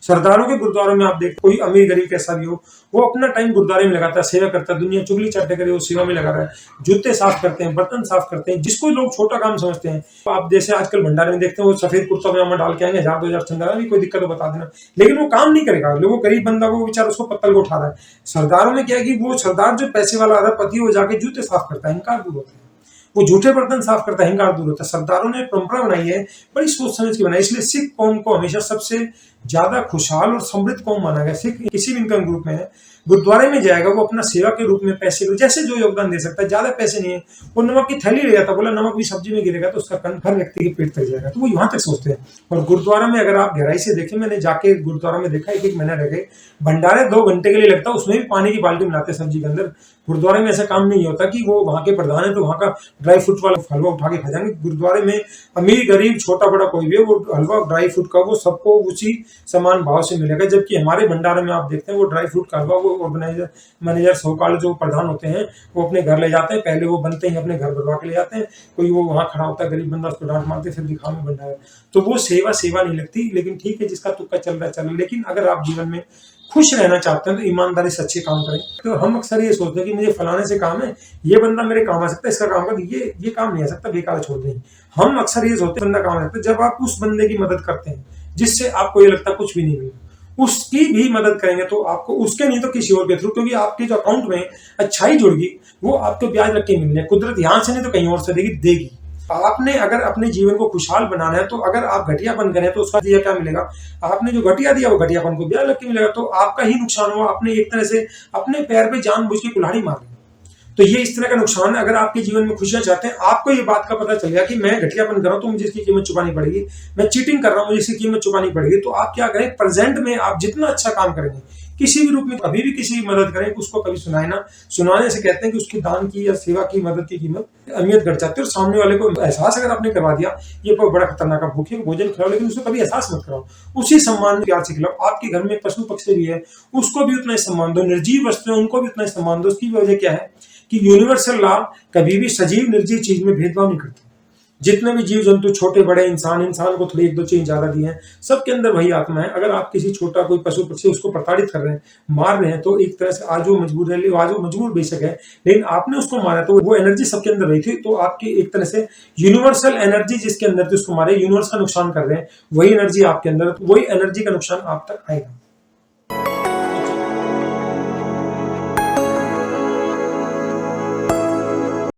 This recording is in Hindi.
सरदारों के गुरुद्वारों में आप देखते कोई अमीर गरीब कैसा भी हो, वो अपना टाइम गुरुद्वारे में लगाता है, सेवा करता है, दुनिया चुगली चाटे करे वो सेवा में लगा रहा है। जूते साफ करते हैं, बर्तन साफ करते हैं, जिसको लोग छोटा काम समझते हैं। तो आप जैसे आजकल भंडारे में देखते हैं वो सफेद कुर्ता पजामा डाल के आएंगे, 1000-2000 चंदा नहीं कोई दिक्कत हो बता देना, लेकिन वो काम नहीं करेगा। लोगों गरीब बंदा को बेचारा उसको पत्तल को उठा रहा है। सरदारों में क्या है कि वो सरदार जो पैसे वाला अरबपति वो जाके जूते साफ करता है, अहंकार दूर होता है, वो झूठे बर्तन साफ करता है, अहंकार दूर होता है। सरदारों ने परंपरा बनाई है, बड़ी सोच समझ के बनाई। इसलिए सिख कौम को हमेशा सबसे ज्यादा खुशहाल और समृद्ध कौम माना गया। सिख किसी भी इनकम ग्रुप में है, गुरुद्वारे में जाएगा वो अपना सेवा के रूप में पैसे जैसे जो योगदान दे सकता है, ज्यादा पैसे नहीं है, वो नमक की थैली ले जाता, बोला नमक भी सब्जी में गिरेगा तो उसका कंठ हर व्यक्ति के पेट तक जाएगा, तो वो यहाँ तक सोचते हैं। और गुरुद्वारा में अगर आप गहराई से देखें, मैंने जाके गुरुद्वारा में देखा, एक महीना रह गए, भंडारे 2 घंटे के लिए लगता है, उसमें भी पानी की बाल्टी मिलाते सब्जी के अंदर। गुरुद्वारे में ऐसा काम नहीं होता कि वो वहां के प्रधान है तो वहां का ड्राई फ्रूट वाला हलवा उठा के खा जाएंगे। गुरुद्वारे में अमीर गरीब छोटा बड़ा कोई भी है, वो हलवा ड्राई फ्रूट का वो सबको उसी समान भाव से मिलेगा। जबकि हमारे भंडारे में आप देखते हैं वो ड्राई फ्रूट का हलवा वो ऑर्गेनाइजर मैनेजर सौकाल जो प्रधान होते हैं वो अपने घर ले जाते हैं, पहले वो बनते ही अपने घर बनवा के ले जाते हैं, कोई वो वहां खड़ा होता है गरीब बंदा, उसको डांट मारते फिर दिखाओ में भंडारा। तो वो सेवा नहीं लगती। लेकिन ठीक है, जिसका तुक्का चल रहा है चल रहा है। लेकिन अगर आप जीवन में खुश रहना चाहते हैं तो ईमानदारी से अच्छे काम करें। तो हम अक्सर ये सोचते हैं कि मुझे फलाने से काम है, ये बंदा मेरे काम आ सकता है, इसका काम कर, ये काम नहीं आ सकता, बेकार छोड़ दें। हम अक्सर ये सोचते हैं बंदा काम आ सकता है, जब आप उस बंदे की मदद करते हैं जिससे आपको ये लगता है कुछ भी नहीं मिला, उसकी भी मदद करेंगे तो आपको उसके नहीं तो किसी और के थ्रू, क्योंकि आपके जो अकाउंट में अच्छाई जुड़गी वो आपको ब्याज लग के मिलनी है। कुदरत यहां से नहीं तो कहीं और से देगी। आपने अगर अपने जीवन को खुशहाल बनाना है तो अगर आप घटियापन करें तो उसका दिया क्या मिलेगा, आपने जो घटिया दिया वो घटियापन को ब्याज लग के मिलेगा, तो आपका ही नुकसान हुआ। आपने एक तरह से अपने पैर पे जानबूझ के कुल्हाड़ी मार ली। तो ये इस तरह का नुकसान है। अगर आपके जीवन में खुशियां चाहते हैं, आपको ये बात का पता चल गया कि मैं घटियापन कर रहा हूं तो मुझे इसकी कीमत चुकानी पड़ेगी, मैं चीटिंग कर रहा हूं मुझे इसकी कीमत चुकानी पड़ेगी, तो आप क्या करें, प्रेजेंट में आप जितना अच्छा काम करेंगे, किसी भी रूप में कभी भी किसी की मदद करें, उसको कभी सुनाए ना। सुनाने से कहते हैं कि उसकी दान की या सेवा की मदद की कीमत अहमियत घट जाती है। और सामने वाले को एहसास अगर आपने करवा दिया ये कोई बड़ा खतरनाक, भूखे भोजन खिलाओ लेकिन उसको कभी एहसास मत कराओ, उसी सम्मान प्यार से खिलाओ। आपके घर में पशु पक्षी भी है, उसको भी उतना ही सम्मान दो, निर्जीव वस्तुएं उनको भी उतना ही सम्मान दो। उसकी वजह क्या है कि यूनिवर्सल लॉ कभी भी सजीव निर्जीव चीज में भेदभाव नहीं करती। जितने भी जीव जंतु छोटे बड़े इंसान को थोड़ी 1-2 चीज ज्यादा दी है, सबके अंदर वही आत्मा है। अगर आप किसी छोटा कोई पशु पक्षी उसको प्रताड़ित कर रहे हैं, मार रहे हैं, तो एक तरह से आज वो मजबूर है, आज वो मजबूर बेशक है, लेकिन आपने उसको मारा तो वो एनर्जी सबके अंदर रही थी, तो आपकी एक तरह से यूनिवर्सल एनर्जी जिसके अंदर थी उसको मारे, यूनिवर्स का नुकसान कर रहे हैं, वही एनर्जी आपके अंदर, वही एनर्जी का नुकसान आप तक आएगा।